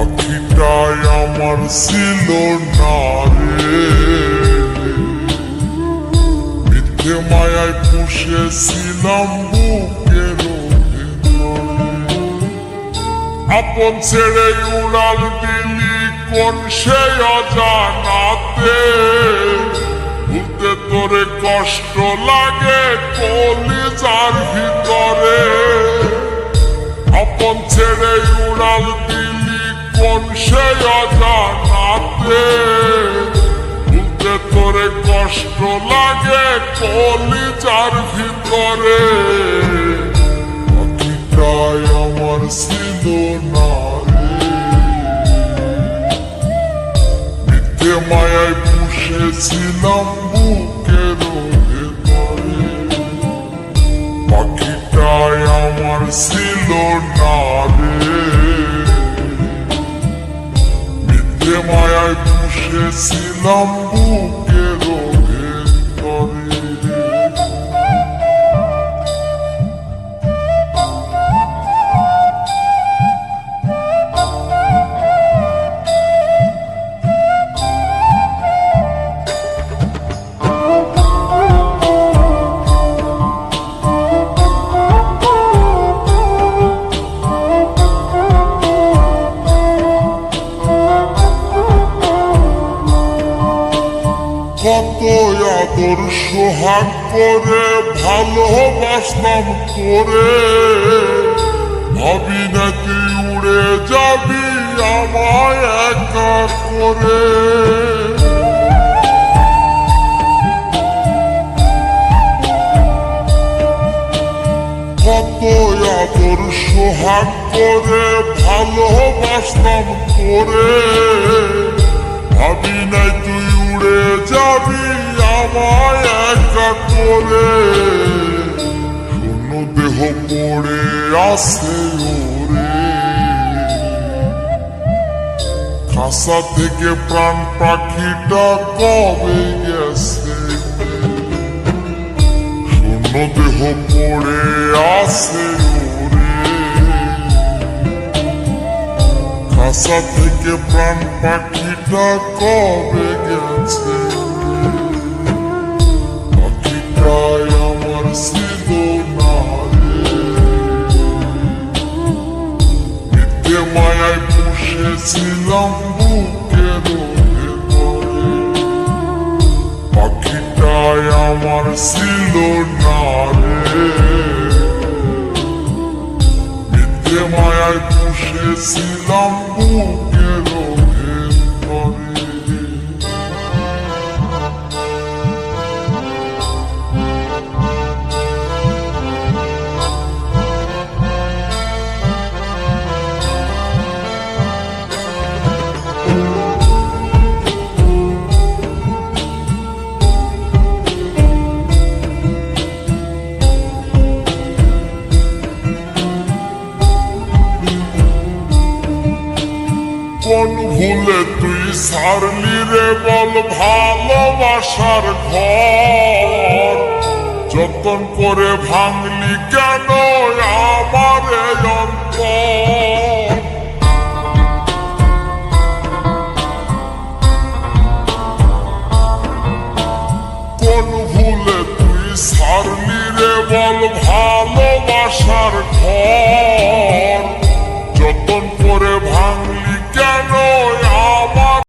পাখিটাই আমার ছিল না রে, মিথ্যে মায়ায় পুষেছিলাম বুকের ভেতরে। আপন ছেড়ে উড়াল দিলি কোন সে অজানাতে, ভুলতে তোরে কষ্ট লাগে কলিজার ভিতরে। আপন ছেড়ে উড়াল দিলি কোন সে অজানাতে, ভুলতে তোরে কষ্ট লাগে কলিজার ভিতরে। পাখিটাই আমার ছিল না রে, মিথ্যে মায়ায় পুষেছিলাম বুকের ভেতরে। পাখিটাই আমার ছিল না রে, মিথ্যে মায়ায় পুষেছিলাম বুকের ভেতরে। কত আদর সোহাগ করে ভালোবাসলাম তোরে, ভাবি না তুই উড়ে যাবি আমায় একা করে। কত আদর সোহাগ করে ভালোবাসলাম তোরে, ভাবি নাই তুই উড়ে যাবি আমায় একা করে। শূন্য দেহ পড়ে আছে ওরে, খাসা থেকে প্রাণ পাখিটা কবে গেছে। শূন্য দেহ পড়ে আছে ওরে, খাসা থেকে প্রাণ পাখিটা কবে গেছে। পাখিটাই আমার ছিল না রে, মিথ্যে মায়ায় পুষেছিলাম বুকের ভেতরে। পাখিটাই আমার ছিল না রে, মিথ্যে মায়ায় পুষেছিলাম বুকের ভেতরে। কোন ভুলে তুই ছাড়লি রে বল ভালোবাসার ঘর, যতন করে ভাঙলি কেন আমার অন্তর। কোন ভুলে তুই ছাড়লি রে বল ভালোবাসার ঘর,